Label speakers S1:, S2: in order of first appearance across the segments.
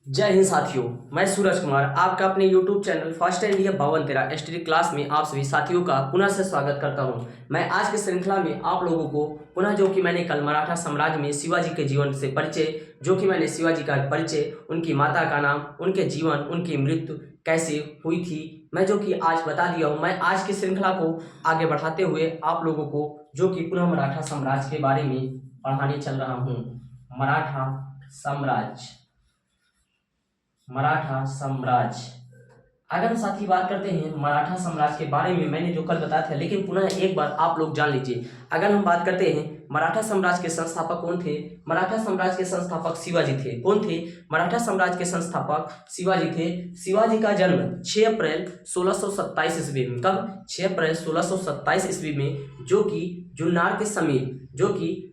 S1: जय हिंद साथियों। मैं सूरज कुमार आपका अपने YouTube channel first India 5213 STD class में आप सभी साथियों का पुनः से स्वागत करता हूं। मैं आज की श्रृंखला में आप लोगों को पुनः जो कि मैंने कल मराठा साम्राज्य में शिवाजी के जीवन से परिचय, जो कि मैंने शिवाजी का परिचय, उनकी माता का नाम, उनके जीवन, उनकी मृत्यु कैसे हुई थी, मैं जो कि आज बता दिया हूँ। मैं आज की श्रृंखला को आगे बढ़ाते हुए आप लोगों को जो कि पुनः मराठा साम्राज्य के बारे में पढ़ाने चल रहा हूँ। मराठा साम्राज्य, मराठा साम्राज्य। अगर हम साथी बात करते हैं मराठा साम्राज्य के बारे में, मैंने जो कल बताया था, लेकिन पुनः एक बार आप लोग जान लीजिए। अगर हम बात करते हैं मराठा साम्राज्य के संस्थापक कौन थे, मराठा साम्राज्य के संस्थापक शिवाजी थे। कौन थे? मराठा साम्राज्य के संस्थापक शिवाजी थे। शिवाजी का जन्म 6 अप्रैल 1627 ईस्वी में। कब? 6 अप्रैल 1627 ईस्वी में, जो कि जुन्नार के समीप, जो कि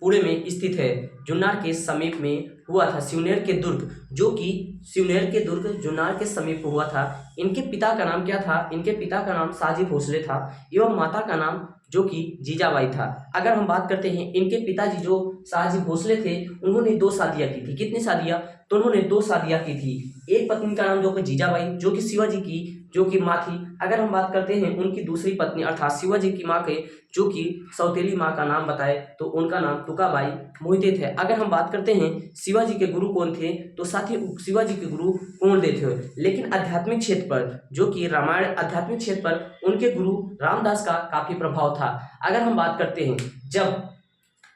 S1: पुणे में स्थित है, जुन्नार के समीप में हुआ था। सिवनेर के दुर्ग, जो कि सिवनेर के दुर्ग जुन्नार के समीप हुआ था। इनके पिता का नाम क्या था? इनके पिता का नाम साजी भोसले था एवं माता का नाम जो कि जीजाबाई था। अगर हम बात करते हैं इनके पिताजी जो साजी भोसले थे, उन्होंने 2 शादियां की थी। कितनी शादियां? तो उन्होंने 2 शादियां की थी। एक पत्नी का नाम जो कि जीजाबाई, जो कि शिवाजी की जो कि माँ थी। अगर हम बात करते हैं उनकी दूसरी पत्नी अर्थात शिवाजी की माँ के जो कि सौतेली माँ का नाम बताए तो उनका नाम तुकाबाई मोहिते थे। अगर हम बात करते हैं शिवाजी के गुरु कौन थे, तो साथी शिवाजी के गुरु कुंवरदेव थे। लेकिन आध्यात्मिक क्षेत्र पर, जो कि रामायण आध्यात्मिक क्षेत्र पर, उनके गुरु रामदास का काफी प्रभाव था। अगर हम बात करते हैं जब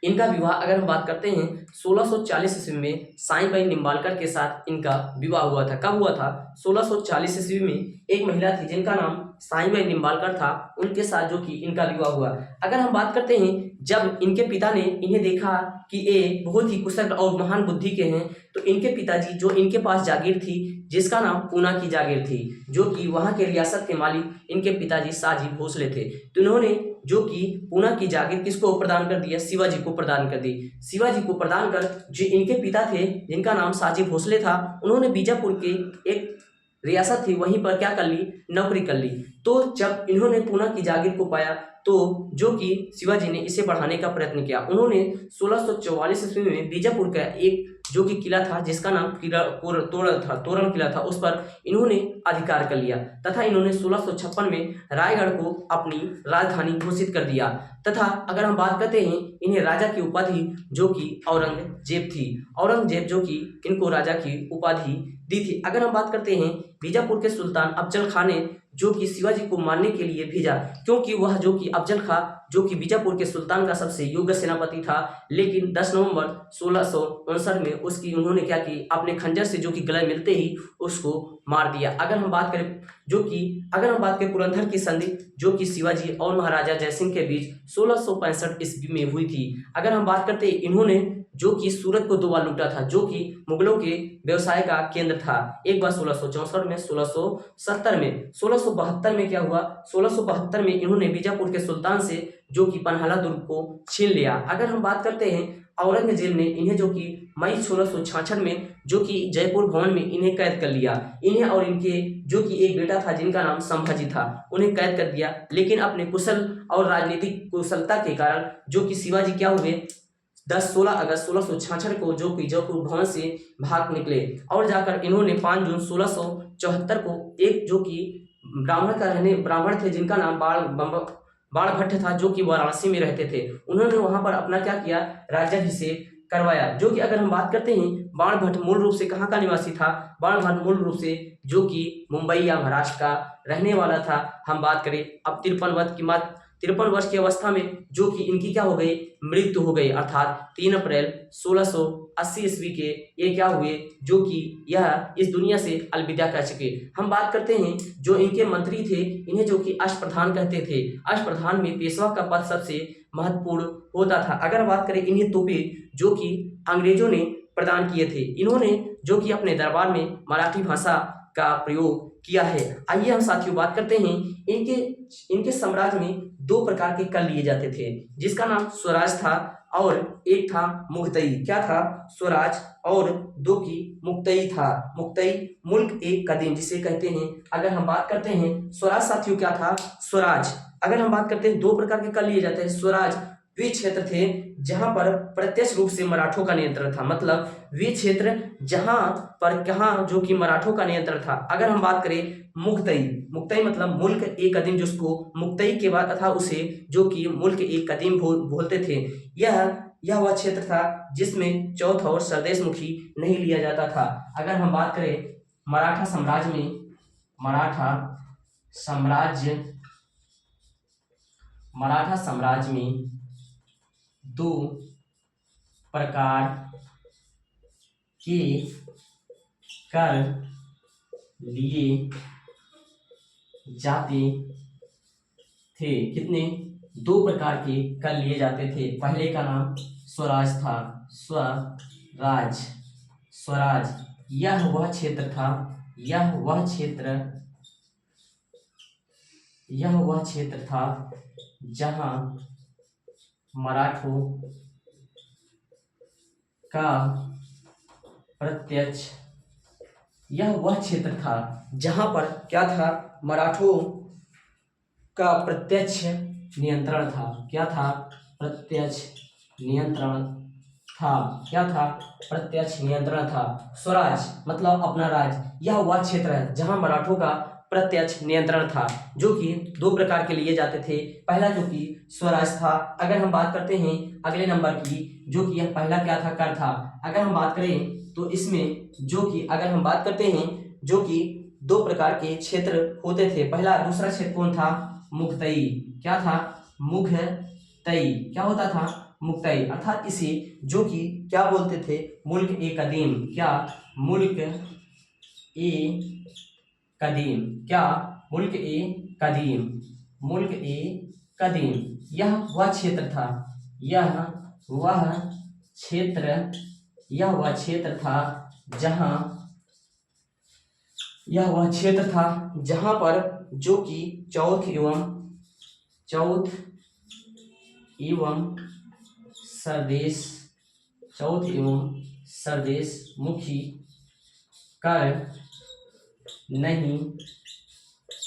S1: इनका विवाह, अगर हम बात करते हैं 1640 ईस्वी में साईबाई निम्बालकर के साथ इनका विवाह हुआ था। कब हुआ था? 1640 ईस्वी में एक महिला थी जिनका नाम साईबाई निम्बालकर था, उनके साथ जो कि इनका विवाह हुआ। अगर हम बात करते हैं जब इनके पिता ने इन्हें देखा कि ये बहुत ही कुशल और महान बुद्धि के हैं, तो इनके पिताजी जो इनके पास जागीर थी जिसका नाम पूना की जागीर थी, जो कि वहां के रियासत के मालिक इनके पिताजी साजी भोसले थे, तो इन्होंने जो कि पूना की जागीर किसको प्रदान कर दिया? शिवाजी को प्रदान कर दी। शिवाजी को प्रदान कर जो इनके पिता थे जिनका नाम साजी भोसले था, उन्होंने बीजापुर के एक रियासत थी वहीं पर क्या कर ली? नौकरी कर ली। तो जब इन्होंने पूना की जागीर को पाया तो जो कि शिवाजी ने इसे बढ़ाने का प्रयत्न किया। उन्होंने 1644 ईस्वी में बीजापुर का एक जो कि किला था जिसका नाम तोरण किला था, उस पर इन्होंने अधिकार कर लिया तथा इन्होंने 1656 में रायगढ़ को अपनी राजधानी घोषित कर दिया। तथा अगर हम बात करते हैं इन्हें राजा की उपाधि जो कि औरंगजेब थी, औरंगजेब जो कि इनको राजा की उपाधि दी थी। अगर हम बात करते हैं बीजापुर के सुल्तान अफजल खान ने जो कि शिवाजी को मारने के लिए भेजा, क्योंकि वह जो कि अफजल खां जो कि बीजापुर के सुल्तान का सबसे योग्य सेनापति था, लेकिन 10 नवंबर 1659 में उसकी उन्होंने क्या की? अपने खंजर से जो कि गले मिलते ही उसको मार दिया। अगर हम बात करें पुरंदर की संधि जो कि शिवाजी और महाराजा जयसिंह के बीच 1665 ईस्वी में हुई थी। अगर हम बात करते हैं इन्होंने जो कि सूरत को 2 बार लूटा था, जो कि मुगलों के व्यवसाय का केंद्र था। एक बार 1664 में, 1670 में। 1672 में क्या हुआ? 1672 में इन्होंने बीजापुर के सुल्तान से जो कि पन्हाला दुर्ग को छीन लिया। अगर हम बात करते हैं औरंगजेब ने इन्हें जो कि मई 1666 में जो कि जयपुर भवन में इन्हें कैद कर लिया। इन्हें और इनके जो कि एक बेटा था जिनका नाम संभाजी था, उन्हें कैद कर दिया। लेकिन अपने कुशल और राजनीतिक कुशलता के कारण जो कि शिवाजी क्या हुए? 16 अगस्त 1666 को जो कि जयपुर भवन से भाग निकले और जाकर इन्होंने 5 जून 1674 को एक जो कि ब्राह्मण थे जिनका नाम बाण भट्ट था, जो कि वाराणसी में रहते थे, उन्होंने वहां पर अपना क्या किया? राज्याभिषेक करवाया। जो कि अगर हम बात करते हैं बाण भट्ट मूल रूप से कहाँ का निवासी था? बाण भट्ट मूल रूप से जो कि मुंबई या महाराष्ट्र का रहने वाला था। हम बात करें अब 53 वर्ष की अवस्था में जो कि इनकी क्या हो गई? मृत्यु हो गई, अर्थात 3 अप्रैल 1680 ईस्वी के ये क्या हुए? जो कि यह इस दुनिया से अलविदा कह चुके। हम बात करते हैं जो इनके मंत्री थे, इन्हें जो कि अष्टप्रधान कहते थे। अष्टप्रधान में पेशवा का पद सबसे महत्वपूर्ण होता था। अगर बात करें इन्हें तोपे जो कि अंग्रेजों ने प्रदान किए थे, इन्होंने जो कि अपने दरबार में मराठी भाषा का प्रयोग किया है। आइए हम साथियों बात करते हैं इनके साम्राज्य में 2 प्रकार के कर लिए जाते थे, जिसका नाम स्वराज था और एक था मुक्तई। क्या था? स्वराज और 2 की मुक्तई था। मुक्तई मुल्क एक कदीम जिसे कहते हैं। अगर हम बात करते हैं स्वराज साथियों क्या था? स्वराज अगर हम बात करते हैं 2 प्रकार के कर लिए जाते हैं। स्वराज वे क्षेत्र थे जहां पर प्रत्यक्ष रूप से मराठों का नियंत्रण था। मतलब वे क्षेत्र जहां पर कहाँ जो कि मराठों का नियंत्रण था। अगर हम बात करें मुक्तई, मुक्तई मतलब मुल्क ए कदीम, जिसको मुक्तई के बाद तथा उसे जो कि मुल्क ए कदीम बोलते थे। यह वह क्षेत्र था जिसमें चौथ और सरदेश मुखी नहीं लिया जाता था। अगर हम बात करें मराठा साम्राज्य में, मराठा साम्राज्य में दो प्रकार के कर लिए जाते थे। कितने? दो प्रकार के कर लिए जाते थे। पहले का नाम स्वराज था, स्वराज यह वह क्षेत्र था, यह वह क्षेत्र था जहां मराठों का प्रत्यक्ष, यह वह क्षेत्र था जहां पर क्या था? मराठों का प्रत्यक्ष नियंत्रण था। क्या था? प्रत्यक्ष नियंत्रण था। क्या था? प्रत्यक्ष नियंत्रण था। स्वराज मतलब अपना राज्य, यह वह क्षेत्र है जहां मराठों का प्रत्यक्ष नियंत्रण था, जो कि दो प्रकार के लिए जाते थे। पहला जो कि स्वराज था। अगर हम बात करते हैं अगले नंबर की, जो कि यह पहला क्या था? कर था। अगर हम बात करें तो इसमें जो कि अगर हम बात करते हैं जो कि दो प्रकार के क्षेत्र होते थे। पहला, दूसरा क्षेत्र कौन था? मुक्तई। क्या था? मुक्तई। क्या होता था? मुक्तई। अर्थात इसे जो कि क्या बोलते थे? मुल्क ए कदीम। क्या? मुल्क ए कदीम। क्या? मुल्क ए कदीम। मुल्क ए कदीम यह वह क्षेत्र था, यह वह क्षेत्र था जहां पर जो कि चौथ एवं सरदेश मुखी कर नहीं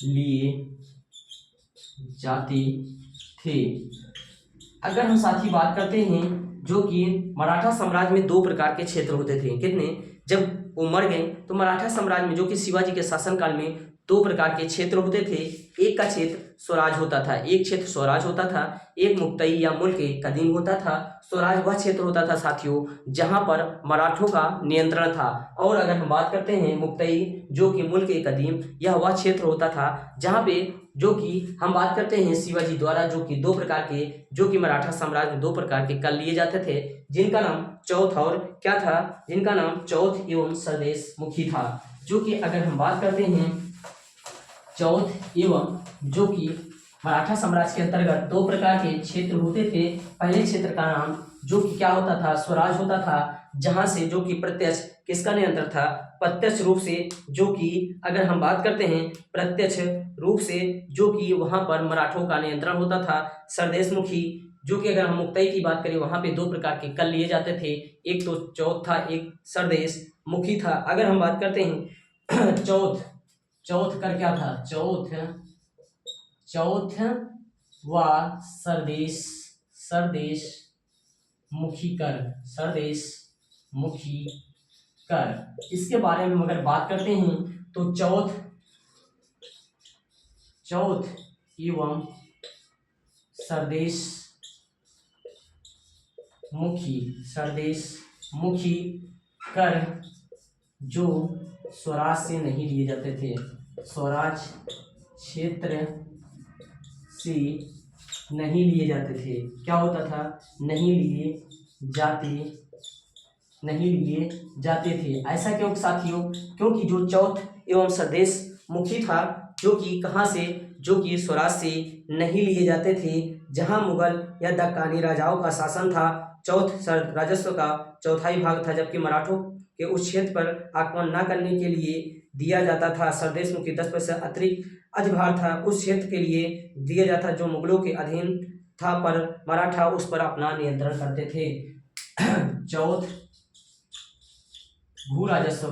S1: लिए जाते थे। अगर हम साथ ही बात करते हैं जो कि मराठा साम्राज्य में दो प्रकार के क्षेत्र होते थे। कितने? जब वो मर गए तो मराठा साम्राज्य में जो कि शिवाजी के शासनकाल में दो प्रकार के क्षेत्र होते थे। एक का क्षेत्र स्वराज होता था, एक क्षेत्र स्वराज होता था, एक मुक्तई या मुल्क ए कदीम होता था। स्वराज वह क्षेत्र होता था साथियों जहां पर मराठों का नियंत्रण था। और अगर हम बात करते हैं मुक्तई जो कि मुल्क ए कदीम, यह वह क्षेत्र होता था जहां पे जो कि हम बात करते हैं शिवाजी द्वारा जो कि दो प्रकार के, जो कि मराठा साम्राज्य में दो प्रकार के कर लिए जाते थे, जिनका नाम चौथ और क्या था? जिनका नाम चौथ एवं सरदेश मुखी था। जो कि अगर हम बात करते हैं चौथ एवं, जो कि मराठा साम्राज्य के अंतर्गत दो प्रकार के क्षेत्र होते थे। पहले क्षेत्र का नाम जो कि क्या होता था? स्वराज होता था, जहां से जो कि प्रत्यक्ष किसका नियंत्रण था? प्रत्यक्ष रूप से जो कि अगर हम बात करते हैं प्रत्यक्ष रूप से जो कि वहां पर मराठों का नियंत्रण होता था। सरदेश मुखी जो कि अगर हम मुक्तई की बात करें वहां पे दो प्रकार के कर लिए जाते थे, एक तो चौथ था, एक सरदेश मुखी था। अगर हम बात करते हैं चौथ कर क्या था? चौथ व सरदेश मुखी कर, इसके बारे में अगर बात करते हैं तो चौथ एवं सरदेश मुखी कर जो स्वराज से नहीं लिए जाते थे, स्वराज क्षेत्र से नहीं लिए जाते थे। क्या होता था? नहीं लिए जाते थे। ऐसा क्यों साथियों? क्योंकि जो चौथ एवं सरदेश मुखी था जो कि कहाँ से? जो कि स्वराज से नहीं लिए जाते थे, जहां मुगल या दक्कानी राजाओं का शासन था। चौथ राजस्व का चौथाई भाग था, जबकि मराठों के उस क्षेत्र पर आक्रमण न करने के लिए दिया जाता था। सरदेश मुखी 10% अतिरिक्त अधिभार था उस क्षेत्र के लिए दिया जाता जो मुगलों के अधीन था, पर मराठा उस पर अपना नियंत्रण करते थे। चौथ भू राजस्व का